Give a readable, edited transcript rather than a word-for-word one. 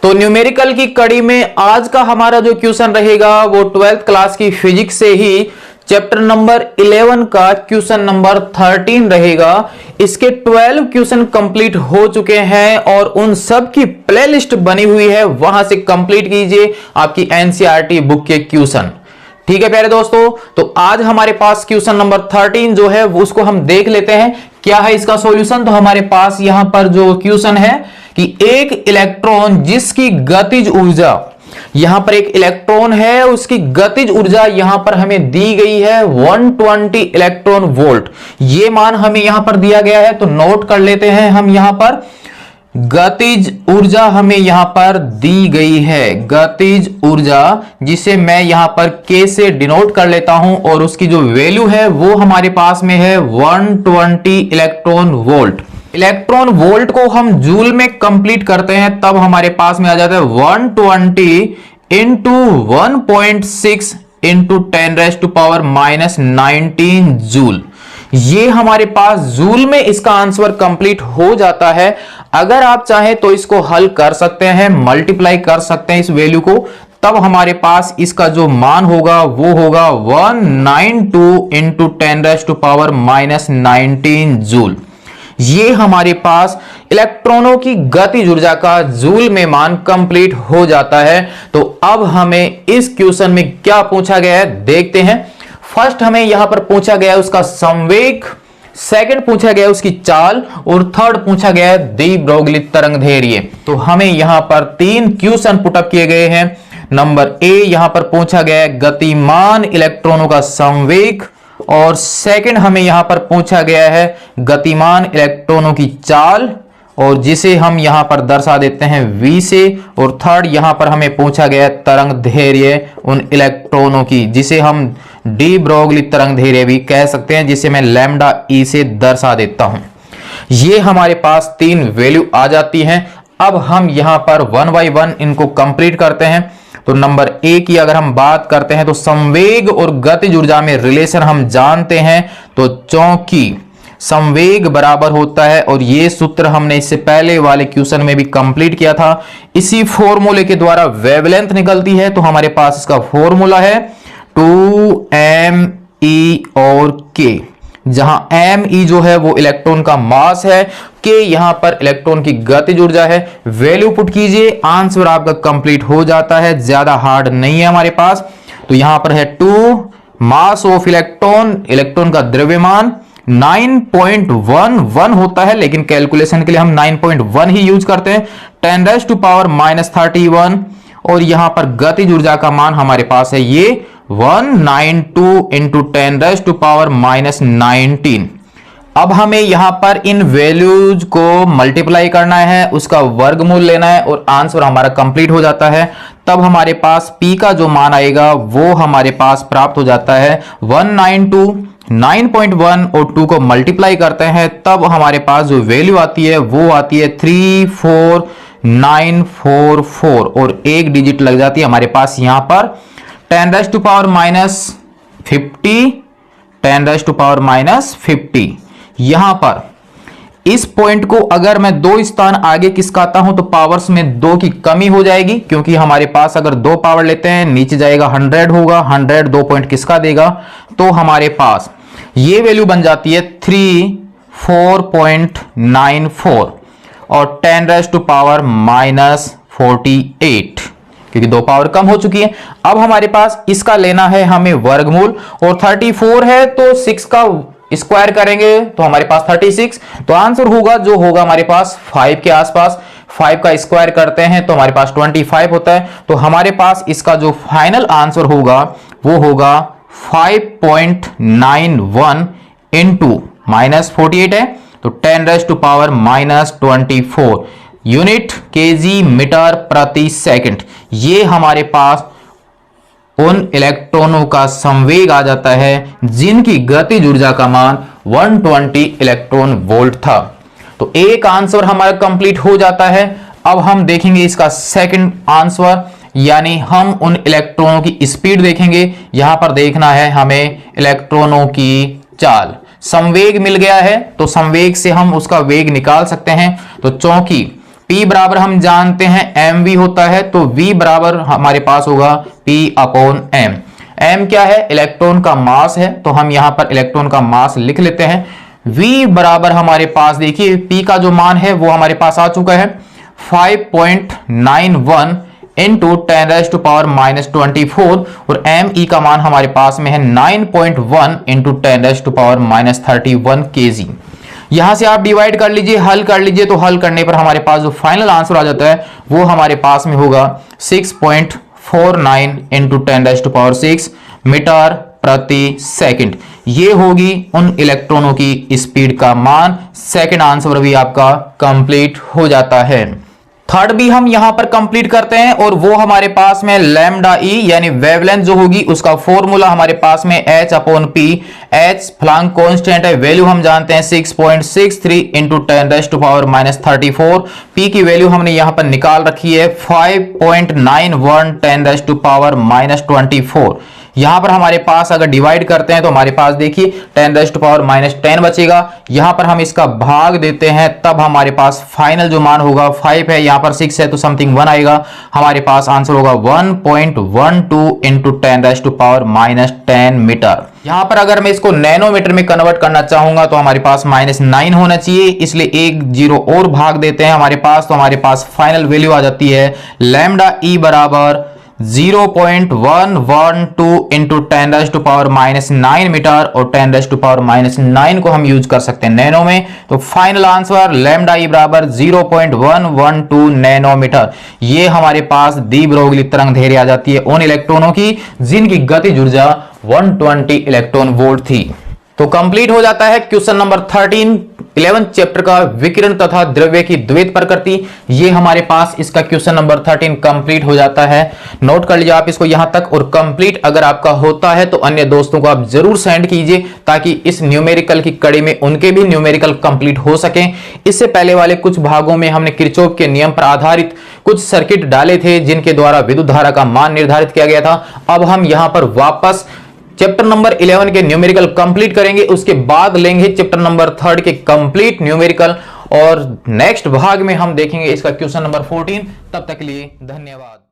तो न्यूमेरिकल की कड़ी में आज का हमारा जो क्वेश्चन रहेगा वो 12th क्लास की फिजिक्स से ही चैप्टर नंबर 11 का क्वेश्चन नंबर 13 रहेगा। इसके 12 क्वेश्चन कंप्लीट हो चुके हैं और उन सब की प्लेलिस्ट बनी हुई है, वहां से कंप्लीट कीजिए आपकी एनसीईआरटी बुक के क्वेश्चन। ठीक है प्यारे दोस्तों, तो आज हमारे पास क्वेश्चन नंबर 13 जो है वो उसको हम देख लेते हैं क्या है इसका सॉल्यूशन। तो हमारे पास यहां पर जो क्वेश्चन है कि एक इलेक्ट्रॉन जिसकी गतिज ऊर्जा, यहां पर एक इलेक्ट्रॉन है उसकी गतिज ऊर्जा यहां पर हमें दी गई है 120 इलेक्ट्रॉन वोल्ट। ये मान हमें यहां पर दिया गया है, तो नोट कर लेते हैं हम यहां पर गतिज ऊर्जा हमें यहां पर दी गई है। गतिज ऊर्जा जिसे मैं यहां पर K से डिनोट कर लेता हूं और उसकी जो वैल्यू है वो हमारे पास में है 120 इलेक्ट्रॉन वोल्ट। इलेक्ट्रॉन वोल्ट को हम जूल में कंप्लीट करते हैं तब हमारे पास में आ जाता है 120 इंटू 1.6 इंटू 10⁻⁻19 जूल। ये हमारे पास जूल में इसका आंसर कंप्लीट हो जाता है। अगर आप चाहें तो इसको हल कर सकते हैं, मल्टीप्लाई कर सकते हैं इस वैल्यू को, तब हमारे पास इसका जो मान होगा वो होगा 192 इंटू 10⁻⁻19 जूल। ये हमारे पास इलेक्ट्रॉनों की गतिज ऊर्जा का जूल में मान कंप्लीट हो जाता है। तो अब हमें इस क्वेश्चन में क्या पूछा गया है देखते हैं। फर्स्ट हमें यहां पर पूछा गया है उसका संवेग, सेकंड पूछा गया है उसकी चाल और थर्ड पूछा गया है डी ब्रोगली तरंगदैर्घ्य। तो हमें यहां पर तीन क्वेश्चन पुटअप किए गए हैं। नंबर ए यहां पर पूछा गया है गतिमान इलेक्ट्रॉनों का संवेग और सेकंड हमें यहां पर पूछा गया है गतिमान इलेक्ट्रॉनों की चाल और जिसे हम यहां पर दर्शा देते हैं v से, और थर्ड यहां पर हमें पूछा गया है तरंगदैर्घ्य उन इलेक्ट्रॉनों की जिसे हम डी ब्रोगली तरंगदैर्घ्य भी कह सकते हैं, जिसे मैं लैम्डा ई से दर्शा देता हूं। ये हमारे पास तीन वैल्यू आ जाती हैं। अब हम यहां पर वन बाय वन इनको कंप्लीट करते हैं। तो नंबर ए की अगर हम बात करते हैं तो संवेग और गतिज ऊर्जा में रिलेशन हम जानते हैं। तो चूंकि संवेग बराबर होता है, और ये सूत्र हमने इससे पहले वाले क्वेश्चन में भी कंप्लीट किया था, इसी फॉर्मूले के द्वारा वेवलेंथ निकलती है। तो हमारे पास इसका फॉर्मूला है 2me और k, जहां me जो है वो इलेक्ट्रॉन का मास है, k यहां पर इलेक्ट्रॉन की गतिज ऊर्जा है। वैल्यू पुट कीजिए, आंसर आपका कंप्लीट हो जाता है, ज्यादा हार्ड नहीं है हमारे पास। तो यहां पर है 2 मास ऑफ इलेक्ट्रॉन, इलेक्ट्रॉन का द्रव्यमान 9.11 होता है, लेकिन कैलकुलेशन के लिए हम 9.1 ही यूज करते हैं, 10⁻31। और यहां पर गतिज ऊर्जा का मान हमारे पास है ये 192 इंटू 10⁻⁻19। अब हमें यहां पर इन वैल्यूज को मल्टीप्लाई करना है, उसका वर्गमूल लेना है और आंसर हमारा कंप्लीट हो जाता है। तब हमारे पास P का जो मान आएगा वो हमारे पास प्राप्त हो जाता है 192, 9.1 और 2 को मल्टीप्लाई करते हैं, तब हमारे पास जो वैल्यू आती है वो आती है 34944 और एक डिजिट लग जाती है हमारे पास यहां पर 10⁻50। यहां पर इस पॉइंट को अगर मैं दो स्थान आगे खिसकाता हूं तो पावर्स में 2 की कमी हो जाएगी, क्योंकि हमारे पास अगर 2 पावर लेते हैं नीचे जाएगा 100 होगा, 100 2 पॉइंट किसका देगा, तो हमारे पास ये वैल्यू बन जाती है 34.94 और 10⁻⁻48, क्योंकि 2 पावर कम हो चुकी है। अब हमारे पास इसका लेना है हमें वर्गमूल, और 34 है तो 6 का स्क्वायर करेंगे तो हमारे पास 36, तो आंसर होगा जो होगा हमारे पास 5 के आसपास। 5 का स्क्वायर करते हैं तो हमारे पास 25 होता है। तो हमारे पास इसका जो फाइनल आंसर होगा वो होगा 5.91 इंटू -48 है, तो 10⁻⁻24 यूनिट केजी मीटर प्रति सेकंड। ये हमारे पास उन इलेक्ट्रॉनों का संवेग आ जाता है जिनकी गतिज ऊर्जा का मान 120 इलेक्ट्रॉन वोल्ट था। तो एक आंसर हमारा कंप्लीट हो जाता है। अब हम देखेंगे इसका सेकंड आंसर, यानी हम उन इलेक्ट्रॉनों की स्पीड देखेंगे। यहां पर देखना है हमें इलेक्ट्रॉनों की चाल। संवेग मिल गया है तो संवेग से हम उसका वेग निकाल सकते हैं। तो चूंकि P बराबर हम जानते हैं mv होता है, तो V बराबर हमारे पास होगा P अपॉन m। m क्या है? इलेक्ट्रॉन का मास है, तो हम यहां पर इलेक्ट्रॉन का मास लिख लेते हैं। V बराबर हमारे पास देखिए P का जो मान है वो हमारे पास आ चुका है 5.91 इंटू 10⁻⁻24 और me का मान हमारे पास में है 9.1 इंटू 10⁻31 kg। यहां से आप डिवाइड कर लीजिए, हल कर लीजिए, तो हल करने पर हमारे पास जो फाइनल आंसर आ जाता है वो हमारे पास में होगा 6.49 इंटू 10⁻6 मीटर प्रति सेकंड। ये होगी उन इलेक्ट्रॉनों की स्पीड का मान। सेकंड आंसर भी आपका कंप्लीट हो जाता है। थर्ड भी हम यहां पर कंप्लीट करते हैं और वो हमारे पास में लैम्डा ई यानी वेवलेंथ जो होगी उसका फॉर्मूला हमारे पास में h upon P. h Planck constant है, वैल्यू हम जानते हैं 6.63 इंटू 10⁻34। p की वैल्यू हमने यहां पर निकाल रखी है 5.91 10⁻24। यहां पर हमारे पास अगर डिवाइड करते हैं तो हमारे पास देखिए 10⁻10 बचेगा। यहां पर हम इसका भाग देते हैं तब हमारे पास फाइनल जो मान होगा 5 है, यहां पर 6 है तो समथिंग 1 आएगा। हमारे पास आंसर होगा 1.12 इंटू 10⁻10 मीटर। यहां पर अगर मैं इसको नैनोमीटर में कन्वर्ट करना चाहूंगा तो हमारे पास -9 होना चाहिए, इसलिए एक जीरो और भाग देते हैं हमारे पास, तो हमारे पास फाइनल वैल्यू आ जाती है लैम्डा ई बराबर 0.112 इंटू 10⁻9 मीटर और 10⁻9 को हम यूज कर सकते हैं नैनो में, तो फाइनल आंसर लैम्डा ई बराबर 0.112 नैनोमीटर। ये हमारे पास दी ब्रोगली तरंग दैर्घ्य आ जाती है उन इलेक्ट्रॉनों की जिनकी गतिज ऊर्जा 120 इलेक्ट्रॉन वोल्ट थी। तो कंप्लीट हो जाता है क्वेश्चन नंबर 13 11th चैप्टर का विकिरण तथा द्रव्य की द्वैत प्रकृति। ये हमारे पास इसका क्वेश्चन नंबर 13 कंप्लीट हो जाता है। नोट कर लीजिए आप इसको यहां तक, और कंप्लीट अगर आपका होता है तो अन्य दोस्तों को आप जरूर सेंड कीजिए ताकि इस न्यूमेरिकल की कड़ी में उनके भी न्यूमेरिकल कंप्लीट हो सके। इससे पहले वाले कुछ भागों में हमने किरचॉफ के नियम पर आधारित कुछ सर्किट डाले थे जिनके द्वारा विद्युत धारा का मान निर्धारित किया गया था। अब हम यहां पर वापस चैप्टर नंबर 11 के न्यूमेरिकल कंप्लीट करेंगे, उसके बाद लेंगे चैप्टर नंबर 3 के कंप्लीट न्यूमेरिकल और नेक्स्ट भाग में हम देखेंगे इसका क्वेश्चन नंबर 14। तब तक के लिए धन्यवाद।